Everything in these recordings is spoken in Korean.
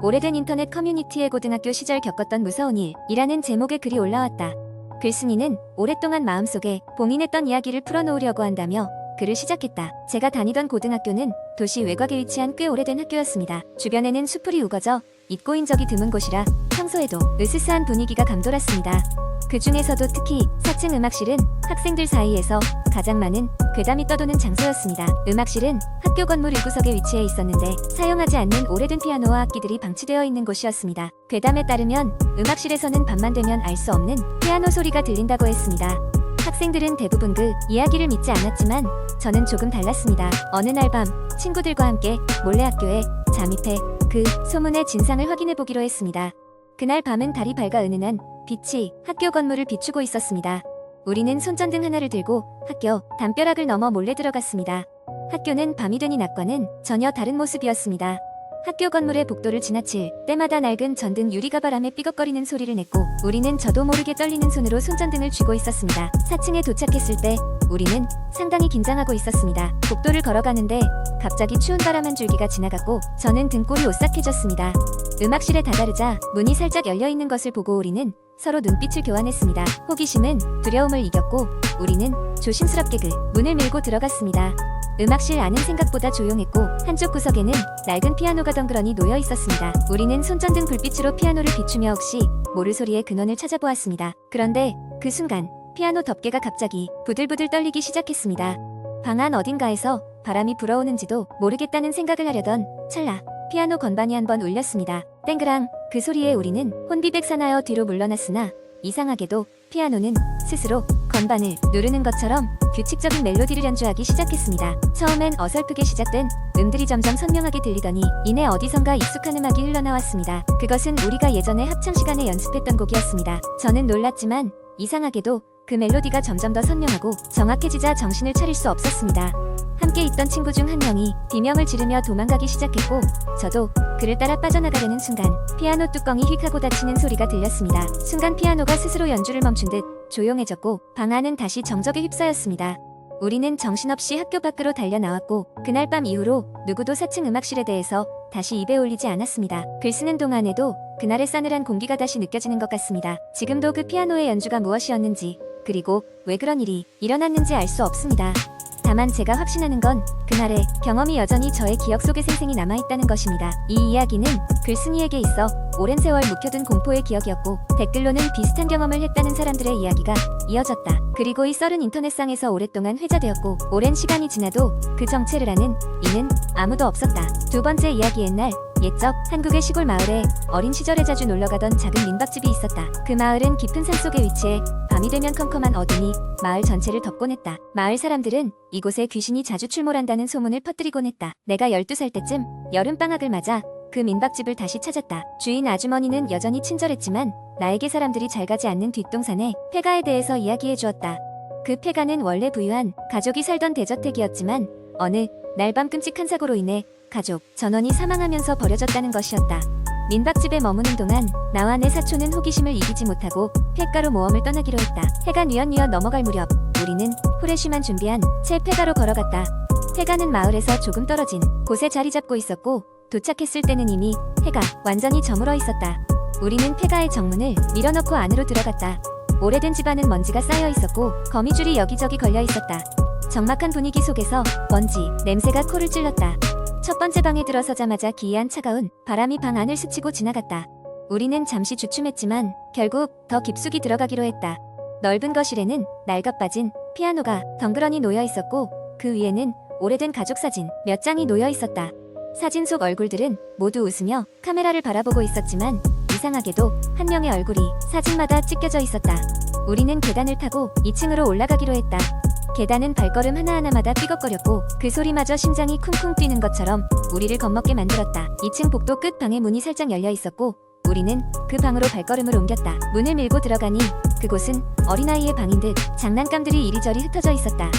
오래된 인터넷 커뮤니티에 고등학교 시절 겪었던 무서운 일이라는 제목의 글이 올라왔다. 글쓴이는 오랫동안 마음속에 봉인했던 이야기를 풀어놓으려고 한다며 글을 시작했다. 제가 다니던 고등학교는 도시 외곽에 위치한 꽤 오래된 학교였습니다. 주변에는 수풀이 우거져 입고인 적이 드문 곳이라 평소에도 으스스한 분위기가 감돌았습니다. 그 중에서도 특히 4층 음악실은 학생들 사이에서 가장 많은 괴담이 떠도는 장소였습니다. 음악실은 학교 건물 1구석에 위치해 있었는데 사용하지 않는 오래된 피아노와 악기들이 방치되어 있는 곳이었습니다. 괴담에 따르면 음악실에서는 밤만 되면 알 수 없는 피아노 소리가 들린다고 했습니다. 학생들은 대부분 그 이야기를 믿지 않았지만 저는 조금 달랐습니다. 어느 날 밤 친구들과 함께 몰래 학교에 잠입해 그 소문의 진상을 확인해 보기로 했습니다. 그날 밤은 달이 밝아 은은한 빛이 학교 건물을 비추고 있었습니다. 우리는 손전등 하나를 들고 학교 담벼락을 넘어 몰래 들어갔습니다. 학교는 밤이 되니 낮과는 전혀 다른 모습이었습니다. 학교 건물의 복도를 지나칠 때마다 낡은 전등 유리가 바람에 삐걱거리는 소리를 냈고 우리는 저도 모르게 떨리는 손으로 손전등을 쥐고 있었습니다. 4층에 도착했을 때 우리는 상당히 긴장하고 있었습니다. 복도를 걸어가는데 갑자기 추운 바람 한 줄기가 지나갔고 저는 등골이 오싹해졌습니다. 음악실에 다다르자 문이 살짝 열려있는 것을 보고 우리는 서로 눈빛을 교환했습니다. 호기심은 두려움을 이겼고 우리는 조심스럽게 그 문을 밀고 들어갔습니다. 음악실 안은 생각보다 조용했고 한쪽 구석에는 낡은 피아노가 덩그러니 놓여 있었습니다. 우리는 손전등 불빛으로 피아노를 비추며 혹시 모를 소리의 근원을 찾아보았습니다. 그런데 그 순간 피아노 덮개가 갑자기 부들부들 떨리기 시작했습니다. 방 안 어딘가에서 바람이 불어오는지도 모르겠다는 생각을 하려던 찰나 피아노 건반이 한번 울렸습니다. 땡그랑 그 소리에 우리는 혼비백산하여 뒤로 물러났으나 이상하게도 피아노는 스스로 건반을 누르는 것처럼 규칙적인 멜로디를 연주하기 시작했습니다. 처음엔 어설프게 시작된 음들이 점점 선명하게 들리더니 이내 어디선가 익숙한 음악이 흘러나왔습니다. 그것은 우리가 예전에 합창시간에 연습했던 곡이었습니다. 저는 놀랐지만 이상하게도 그 멜로디가 점점 더 선명하고 정확해지자 정신을 차릴 수 없었습니다. 함께 있던 친구 중 한 명이 비명을 지르며 도망가기 시작했고 저도 그를 따라 빠져나가려는 순간 피아노 뚜껑이 휙 하고 닫히는 소리가 들렸습니다. 순간 피아노가 스스로 연주를 멈춘 듯 조용해졌고 방 안은 다시 정적에 휩싸였습니다. 우리는 정신없이 학교 밖으로 달려나왔고 그날 밤 이후로 누구도 4층 음악실에 대해서 다시 입에 올리지 않았습니다. 글 쓰는 동안에도 그날의 싸늘한 공기가 다시 느껴지는 것 같습니다. 지금도 그 피아노의 연주가 무엇이었는지 그리고 왜 그런 일이 일어났는지 알 수 없습니다. 다만 제가 확신하는 건 그날의 경험이 여전히 저의 기억 속에 생생히 남아있다는 것입니다. 이 이야기는 글쓴이에게 있어 오랜 세월 묵혀둔 공포의 기억이었고 댓글로는 비슷한 경험을 했다는 사람들의 이야기가 이어졌다. 그리고 이 썰은 인터넷상에서 오랫동안 회자되었고 오랜 시간이 지나도 그 정체를 아는 이는 아무도 없었다. 두 번째 이야기 옛날 옛적 한국의 시골 마을에 어린 시절에 자주 놀러가던 작은 민박집이 있었다. 그 마을은 깊은 산속에 위치해 밤이 되면 컴컴한 어둠이 마을 전체를 덮곤 했다. 마을 사람들은 이곳에 귀신이 자주 출몰한다는 소문을 퍼뜨리곤 했다. 내가 12살 때쯤 여름방학을 맞아 그 민박집을 다시 찾았다. 주인 아주머니는 여전히 친절했지만 나에게 사람들이 잘 가지 않는 뒷동산의 폐가에 대해서 이야기해 주었다. 그 폐가는 원래 부유한 가족이 살던 대저택이었지만 어느 날 밤 끔찍한 사고로 인해 가족 전원이 사망하면서 버려졌다는 것이었다. 민박집에 머무는 동안 나와 내 사촌은 호기심을 이기지 못하고 폐가로 모험을 떠나기로 했다. 해가 뉘엿뉘엿 넘어갈 무렵 우리는 후레쉬만 준비한 채 폐가로 걸어갔다. 폐가는 마을에서 조금 떨어진 곳에 자리 잡고 있었고 도착했을 때는 이미 해가 완전히 저물어 있었다. 우리는 폐가의 정문을 밀어넣고 안으로 들어갔다. 오래된 집안은 먼지가 쌓여 있었고 거미줄이 여기저기 걸려 있었다. 적막한 분위기 속에서 먼지 냄새가 코를 찔렀다. 첫 번째 방에 들어서자마자 기이한 차가운 바람이 방 안을 스치고 지나갔다. 우리는 잠시 주춤했지만 결국 더 깊숙이 들어가기로 했다. 넓은 거실에는 낡아빠진 피아노가 덩그러니 놓여 있었고 그 위에는 오래된 가족 사진 몇 장이 놓여 있었다. 사진 속 얼굴들은 모두 웃으며 카메라를 바라보고 있었지만 이상하게도 한 명의 얼굴이 사진마다 찢겨져 있었다. 우리는 계단을 타고 2층으로 올라가기로 했다. 계단은 발걸음 하나하나마다 삐걱거렸고 그 소리마저 심장이 쿵쿵 뛰는 것처럼 우리를 겁먹게 만들었다. 2층 복도 끝 방의 문이 살짝 열려 있었고 우리는 그 방으로 발걸음을 옮겼다. 문을 밀고 들어가니 그곳은 어린아이의 방인 듯 장난감들이 이리저리 흩어져 있었다.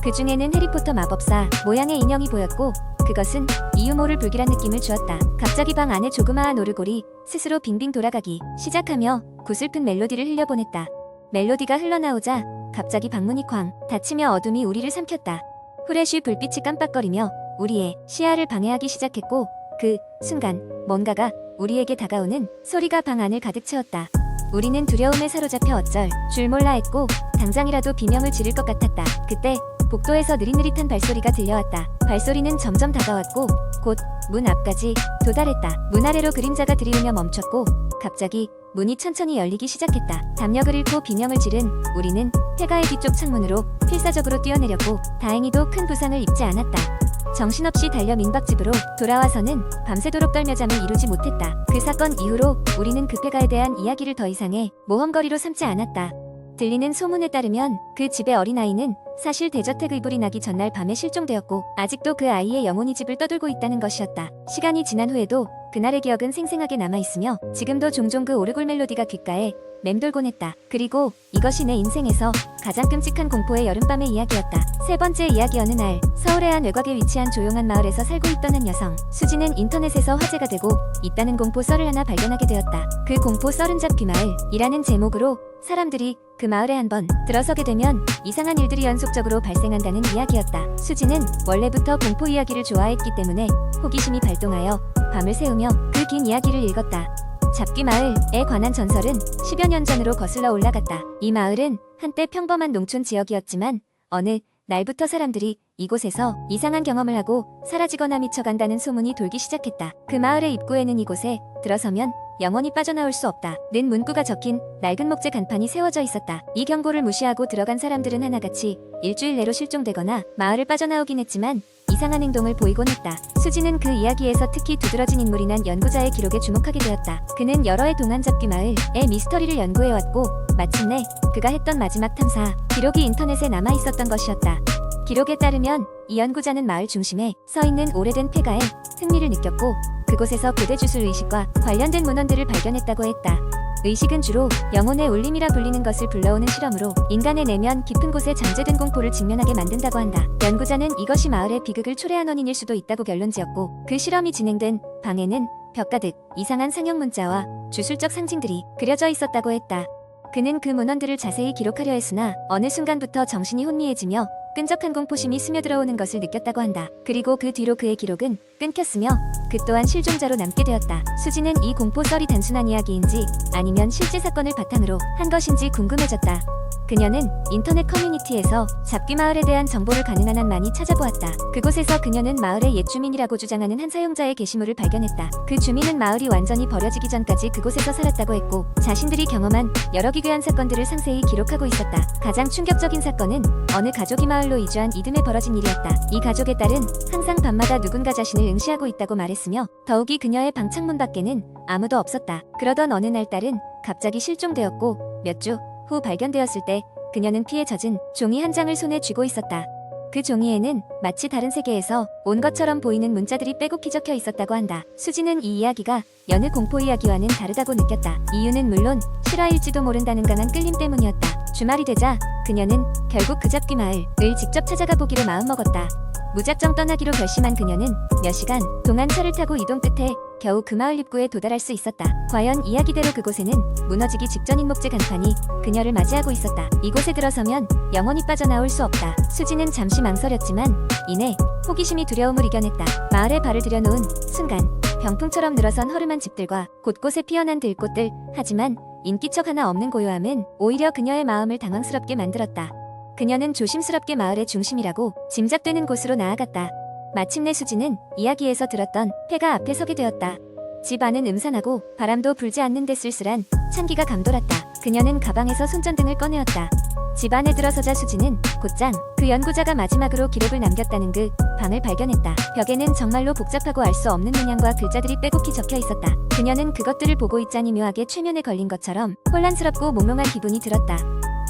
그 중에는 해리포터 마법사 모양의 인형이 보였고 그것은 이유 모를 불길한 느낌을 주었다. 갑자기 방 안에 조그마한 오르골이 스스로 빙빙 돌아가기 시작하며 구슬픈 멜로디를 흘려보냈다. 멜로디가 흘러나오자 갑자기 방문이 쾅 닫히며 어둠이 우리를 삼켰다. 후레쉬 불빛이 깜빡거리며 우리의 시야를 방해하기 시작했고 그 순간 뭔가가 우리에게 다가오는 소리가 방 안을 가득 채웠다. 우리는 두려움에 사로잡혀 어쩔 줄 몰라 했고 당장이라도 비명을 지를 것 같았다. 그때 복도에서 느릿느릿한 발소리가 들려왔다. 발소리는 점점 다가왔고 곧 문 앞까지 도달했다. 문 아래로 그림자가 들이우며 멈췄고 갑자기 문이 천천히 열리기 시작했다. 담력을 잃고 비명을 지른 우리는 폐가의 뒤쪽 창문으로 필사적으로 뛰어내렸고 다행히도 큰 부상을 입지 않았다. 정신없이 달려 민박집으로 돌아와서는 밤새도록 떨며 잠을 이루지 못했다. 그 사건 이후로 우리는 그 폐가에 대한 이야기를 더 이상의 모험거리로 삼지 않았다. 들리는 소문에 따르면 그 집의 어린아이는 사실 대저택의불이 나기 전날 밤에 실종되었고 아직도 그 아이의 영혼이 집을 떠돌고 있다는 것이었다. 시간이 지난 후에도 그날의 기억은 생생하게 남아있으며 지금도 종종 그 오르골 멜로디가 귓가에 맴돌곤 했다. 그리고 이것이 내 인생에서 가장 끔찍한 공포의 여름밤의 이야기였다. 세 번째 이야기. 어느 날 서울의 한 외곽에 위치한 조용한 마을에서 살고 있던 한 여성 수지는 인터넷에서 화제가 되고 있다는 공포 썰을 하나 발견하게 되었다. 그 공포 썰은 잡귀마을이라는 제목으로 사람들이 그 마을에 한번 들어서게 되면 이상한 일들이 연속적으로 발생한다는 이야기였다. 수지는 원래부터 공포 이야기를 좋아했기 때문에 호기심이 발동하여 밤을 새우며 그 긴 이야기를 읽었다. 잡귀마을에 관한 전설은 10여 년 전으로 거슬러 올라갔다. 이 마을은 한때 평범한 농촌 지역이었지만 어느 날부터 사람들이 이곳에서 이상한 경험을 하고 사라지거나 미쳐간다는 소문이 돌기 시작했다. 그 마을의 입구에는 이곳에 들어서면 영원히 빠져나올 수 없다 는 문구가 적힌 낡은 목재 간판이 세워져 있었다. 이 경고를 무시하고 들어간 사람들은 하나같이 일주일 내로 실종되거나 마을을 빠져나오긴 했지만 이상한 행동을 보이곤 했다. 수지는 그 이야기에서 특히 두드러진 인물인 한 연구자의 기록에 주목하게 되었다. 그는 여러 해 동안 잡귀마을의 미스터리를 연구해왔고 마침내 그가 했던 마지막 탐사 기록이 인터넷에 남아있었던 것이었다. 기록에 따르면 이 연구자는 마을 중심에 서있는 오래된 폐가에 흥미를 느꼈고 그곳에서 고대 주술 의식과 관련된 문헌들을 발견했다고 했다. 의식은 주로 영혼의 울림이라 불리는 것을 불러오는 실험으로 인간의 내면 깊은 곳에 잠재된 공포를 직면하게 만든다고 한다. 연구자는 이것이 마을의 비극을 초래한 원인일 수도 있다고 결론지었고 그 실험이 진행된 방에는 벽 가득 이상한 상형 문자와 주술적 상징들이 그려져 있었다고 했다. 그는 그 문헌들을 자세히 기록하려 했으나 어느 순간부터 정신이 혼미해지며 끈적한 공포심이 스며들어오는 것을 느꼈다고 한다. 그리고 그 뒤로 그의 기록은 끊겼으며 그 또한 실종자로 남게 되었다. 수지는 이 공포 썰이 단순한 이야기인지 아니면 실제 사건을 바탕으로 한 것인지 궁금해졌다. 그녀는 인터넷 커뮤니티에서 잡귀마을에 대한 정보를 가능한 한 많이 찾아보았다. 그곳에서 그녀는 마을의 옛 주민이라고 주장하는 한 사용자의 게시물을 발견했다. 그 주민은 마을이 완전히 버려지기 전까지 그곳에서 살았다고 했고 자신들이 경험한 여러 기괴한 사건들을 상세히 기록하고 있었다. 가장 충격적인 사건은 어느 가족이 마을로 이주한 이듬해 벌어진 일이었다. 이 가족의 딸은 항상 밤마다 누군가 자신을 응시하고 있다고 말했으며 더욱이 그녀의 방 창문 밖에는 아무도 없었다. 그러던 어느 날 딸은 갑자기 실종되었고 몇 주 후 발견되었을 때 그녀는 피에 젖은 종이 한 장을 손에 쥐고 있었다. 그 종이에는 마치 다른 세계에서 온 것처럼 보이는 문자들이 빼곡히 적혀 있었다고 한다. 수지는 이 이야기가 여느 공포 이야기와는 다르다고 느꼈다. 이유는 물론 실화일지도 모른다는 강한 끌림 때문이었다. 주말이 되자 그녀는 결국 그 잡귀마을을 직접 찾아가 보기로 마음먹었다. 무작정 떠나기로 결심한 그녀는 몇 시간 동안 차를 타고 이동 끝에 겨우 그 마을 입구에 도달할 수 있었다. 과연 이야기대로 그곳에는 무너지기 직전인 목재 간판이 그녀를 맞이하고 있었다. 이곳에 들어서면 영원히 빠져나올 수 없다. 수지는 잠시 망설였지만 이내 호기심이 두려움을 이겨냈다. 마을에 발을 들여놓은 순간 병풍처럼 늘어선 허름한 집들과 곳곳에 피어난 들꽃들 하지만 인기척 하나 없는 고요함은 오히려 그녀의 마음을 당황스럽게 만들었다. 그녀는 조심스럽게 마을의 중심이라고 짐작되는 곳으로 나아갔다. 마침내 수지는 이야기에서 들었던 폐가 앞에 서게 되었다. 집 안은 음산하고 바람도 불지 않는데 쓸쓸한 찬기가 감돌았다. 그녀는 가방에서 손전등을 꺼내었다. 집 안에 들어서자 수지는 곧장 그 연구자가 마지막으로 기록을 남겼다는 그 방을 발견했다. 벽에는 정말로 복잡하고 알 수 없는 문양과 글자들이 빼곡히 적혀 있었다. 그녀는 그것들을 보고 있자니 묘하게 최면에 걸린 것처럼 혼란스럽고 몽롱한 기분이 들었다.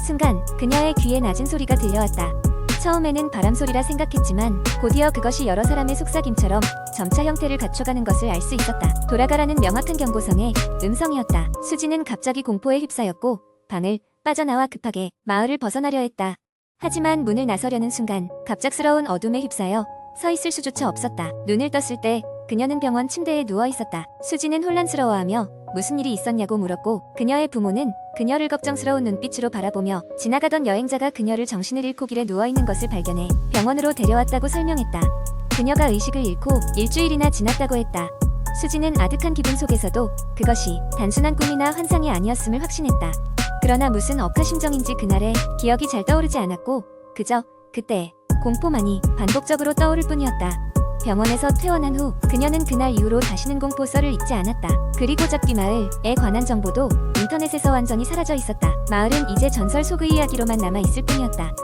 순간 그녀의 귀에 낮은 소리가 들려왔다. 처음에는 바람소리라 생각했지만 곧이어 그것이 여러 사람의 속삭임처럼 점차 형태를 갖춰가는 것을 알 수 있었다. 돌아가라는 명확한 경고성의 음성이었다. 수지는 갑자기 공포에 휩싸였고 방을 빠져나와 급하게 마을을 벗어나려 했다. 하지만 문을 나서려는 순간 갑작스러운 어둠에 휩싸여 서 있을 수조차 없었다. 눈을 떴을 때 그녀는 병원 침대에 누워 있었다. 수지는 혼란스러워하며 무슨 일이 있었냐고 물었고 그녀의 부모는 그녀를 걱정스러운 눈빛으로 바라보며 지나가던 여행자가 그녀를 정신을 잃고 길에 누워있는 것을 발견해 병원으로 데려왔다고 설명했다. 그녀가 의식을 잃고 일주일이나 지났다고 했다. 수지는 아득한 기분 속에서도 그것이 단순한 꿈이나 환상이 아니었음을 확신했다. 그러나 무슨 억하심정인지 그날의 기억이 잘 떠오르지 않았고 그저 그때의 공포만이 반복적으로 떠오를 뿐이었다. 병원에서 퇴원한 후 그녀는 그날 이후로 다시는 공포설을 잊지 않았다. 그리고 잡기 마을에 관한 정보도 인터넷에서 완전히 사라져 있었다. 마을은 이제 전설 속의 이야기로만 남아 있을 뿐이었다.